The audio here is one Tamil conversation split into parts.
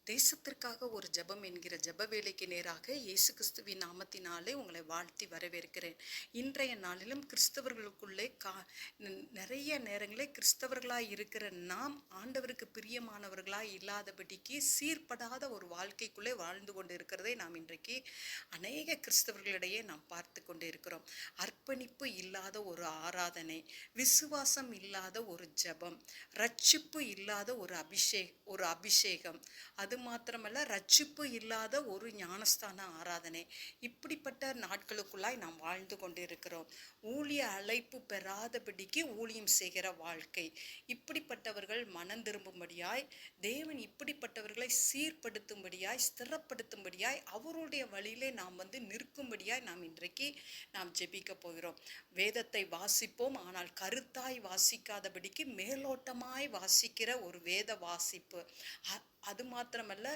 தேசத்திற்காக ஒரு ஜெபம் என்கிற ஜெப வேலைக்கு நேராக இயேசு கிறிஸ்துவின் நாமத்தினாலே உங்களை வாழ்த்தி வரவேற்கிறேன். இன்றைய நாளிலும் கிறிஸ்தவர்களுக்குள்ளே நிறைய நேரங்களே கிறிஸ்தவர்களாய் இருக்கிற நாம் ஆண்டவருக்கு பிரியமானவர்களாய் இல்லாதபடிக்கு சீர்படாத ஒரு வாழ்க்கைக்குள்ளே வாழ்ந்து கொண்டு இருக்கிறதை நாம் இன்றைக்கு அநேக கிறிஸ்தவர்களிடையே நாம் பார்த்து கொண்டு இருக்கிறோம். அர்ப்பணிப்பு இல்லாத ஒரு ஆராதனை, விசுவாசம் இல்லாத ஒரு ஜெபம், ரட்சிப்பு இல்லாத ஒரு அபிஷேகம், அது மாத்திரமல்ல ரட்சிப்பு இல்லாத ஒரு ஞானஸ்தான ஆராதனை, இப்படிப்பட்ட நாட்களுக்குள்ளாய் நாம் வாழ்ந்து கொண்டு இருக்கிறோம். ஊழிய அழைப்பு பெறாதபடிக்கு ஊழியம் செய்கிற வாழ்க்கை, இப்படிப்பட்டவர்கள் மனம் திரும்பும்படியாய் தேவன் இப்படிப்பட்டவர்களை சீர்படுத்தும்படியாய் ஸ்திரப்படுத்தும்படியாய் அவருடைய வழியிலே நாம் நிற்கும்படியாய் நாம் இன்றைக்கு நாம் ஜெபிக்க போகிறோம். வேதத்தை வாசிப்போம், ஆனால் கருத்தாய் வாசிக்காதபடிக்கு மேலோட்டமாய் வாசிக்கிற ஒரு வேத வாசிப்பு, அது மாத்திரமல்ல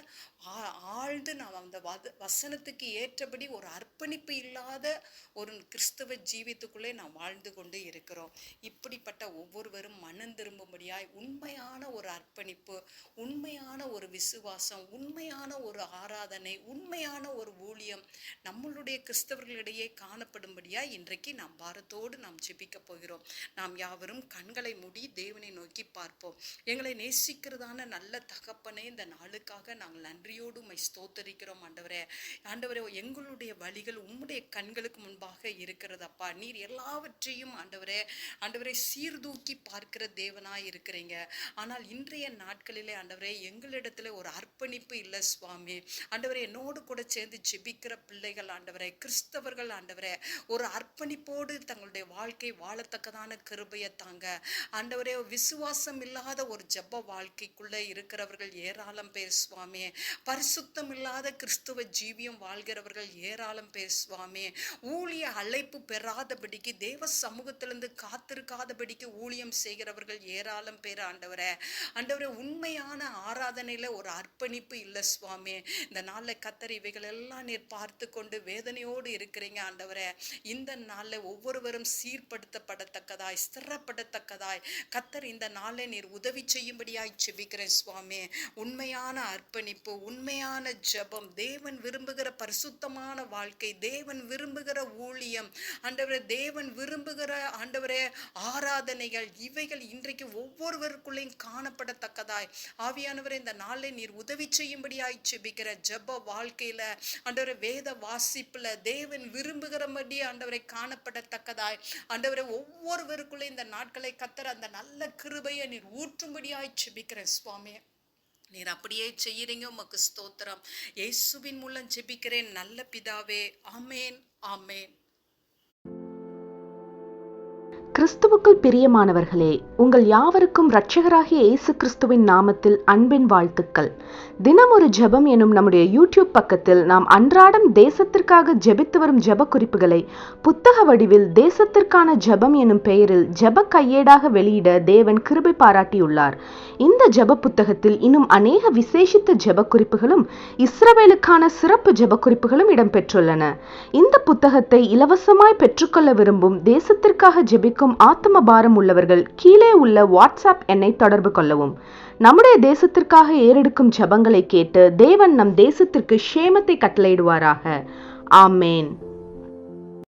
ஆழ்ந்து நாம் அந்த வசனத்துக்கு ஏற்றபடி ஒரு அர்ப்பணிப்பு இல்லாத ஒரு கிறிஸ்தவ ஜீவித்துக்குள்ளே நாம் வாழ்ந்து கொண்டு இருக்கிறோம். இப்படிப்பட்ட ஒவ்வொருவரும் மனம் திரும்பும்படியாய் உண்மையான ஒரு அர்ப்பணிப்பு, உண்மையான ஒரு விசுவாசம், உண்மையான ஒரு ஆராதனை, உண்மையான ஒரு ஊழியம் நம்மளுடைய கிறிஸ்தவர்களிடையே காணப்படும்படியாய் இன்றைக்கு நாம் பாரத்தோடு நாம் ஜெபிக்க போகிறோம். நாம் யாவரும் கண்களை மூடி தேவனை நோக்கி பார்ப்போம். எங்களை நேசிக்கிறதான நல்ல தகப்பனே, இந்த நாளுக்காக நாங்கள் நன்றியோடு உம்மை ஸ்தோத்தரிக்கிறோம். ஆண்டவரே, எங்களுடைய வழிகள் உம்முடைய கண்களுக்கு முன்பாக இருக்கிறதப்பா. நீர் எல்லாவற்றையும் ஆண்டவரே சீர்தூக்கி பார்க்கிற தேவனாய் இருக்கிறீங்க. ஆனால் இன்றைய நாட்களிலே ஆண்டவரே எங்களிடத்துல ஒரு அர்ப்பணிப்பு இல்லை சுவாமி. ஆண்டவரே, என்னோடு கூட சேர்ந்து ஜெபிக்கிற பிள்ளைகள் ஆண்டவரே, கிறிஸ்தவர்கள் ஆண்டவரே, ஒரு அர்ப்பணிப்போடு தங்களுடைய வாழ்க்கை வாழத்தக்கதான கிருபையை தாங்க ஆண்டவரே. விசுவாசம் இல்லாத ஒரு ஜெப வாழ்க்கைக்குள்ள இருக்கிறவர்கள் ஏராளம் பேர் சுவாமி. பரிசுத்தம் இல்லாத கிறிஸ்துவ ஜீவியம் வாழ்கிறவர்கள் ஏராளம் பேர் சுவாமி. ஊழிய அழைப்பு பெறாதபடிக்கு தேவ சமூகத்திலிருந்து காத்திருக்காதபடிக்கு ஊழியம் செய்கிறவர்கள் ஏராளம் பேர் ஆண்டவரே. உண்மையான ஆராதனையில ஒரு அர்ப்பணிப்பு இல்லை சுவாமி. இந்த நாளில் கத்தர் இவைகள் எல்லாம் நீர் பார்த்து கொண்டு வேதனையோடு இருக்கிறீங்க ஆண்டவரே. இந்த நாளில் ஒவ்வொருவரும் சீர்படுத்தப்படத்தக்கதாய் ஸ்திரப்படத்தக்கதாய் கத்தர் இந்த நாளை நீர் உதவி செய்யும்படியாய் ஜெபிக்கிறேன் சுவாமி. உண்மையான அர்ப்பணிப்பு, உண்மையான ஜெபம், தேவன் விரும்புகிற பரிசுத்தமான வாழ்க்கை, தேவன் விரும்புகிற ஊழியம் ஆண்டவரே, தேவன் விரும்புகிற ஆண்டவரே ஆராதனைகள், இவைகள் இன்றைக்கு ஒவ்வொருவருக்குள்ளேயும் காணப்படத்தக்கதாய் ஆவியானவரே இந்த நாளை நீர் உதவி செய்யும்படியாய் ஜெபிக்கிற ஜெப வாழ்க்கையில ஆண்டவரே, வேத வாசிப்புல தேவன் விரும்புகிறபடி ஆண்டவரை காணப்படத்தக்கதாய் ஆண்டவரே ஒவ்வொருவருக்குள்ளே இந்த நாட்களை கத்தர் அந்த நல்ல கிருபையை நீர் ஊற்றும்படியாய் ஜெபிக்கிறேன் சுவாமி. நீர் அப்படியே செய்யறீங்க, உமக்கு ஸ்தோத்திரம். இயேசுவின் மூலம் ஜெபிக்கிறேன் நல்ல பிதாவே, ஆமேன் ஆமேன். கிறிஸ்துவுக்குள் பிரியமானவர்களே, உங்கள் யாவருக்கும் இரட்சகராகிய இயேசு கிறிஸ்துவின் நாமத்தில் அன்பின் வாழ்த்துக்கள். தினம் ஒரு ஜெபம் எனும் நம்முடைய யூடியூப் பக்கத்தில் நாம் அன்றாடம் தேசத்திற்காக ஜெபித்து வரும் ஜெப குறிப்புகளை புத்தக வடிவில் தேசத்திற்கான ஜெபம் எனும் பெயரில் ஜெப கையேடாக வெளியிட தேவன் கிருபை பாராட்டியுள்ளார். இந்த ஜெப புத்தகத்தில் இன்னும் அநேக விசேஷித்த ஜெப குறிப்புகளும் இஸ்ரவேலுக்கான சிறப்பு ஜெப குறிப்புகளும் இடம்பெற்றுள்ளன. இந்த புத்தகத்தை இலவசமாய் பெற்றுக்கொள்ள விரும்பும் தேசத்திற்காக ஜெபிக்கும் ஆத்ம பாரம் உள்ளவர்கள் கீழே உள்ள வாட்ஸ்அப் எண்ணை தொடர்பு கொள்ளவும். நம்முடைய தேசத்திற்காக ஏறெடுக்கும் ஜெபங்களை கேட்டு தேவன் நம் தேசத்திற்கு க்ஷேமத்தை கட்டளையிடுவாராக. ஆமேன்.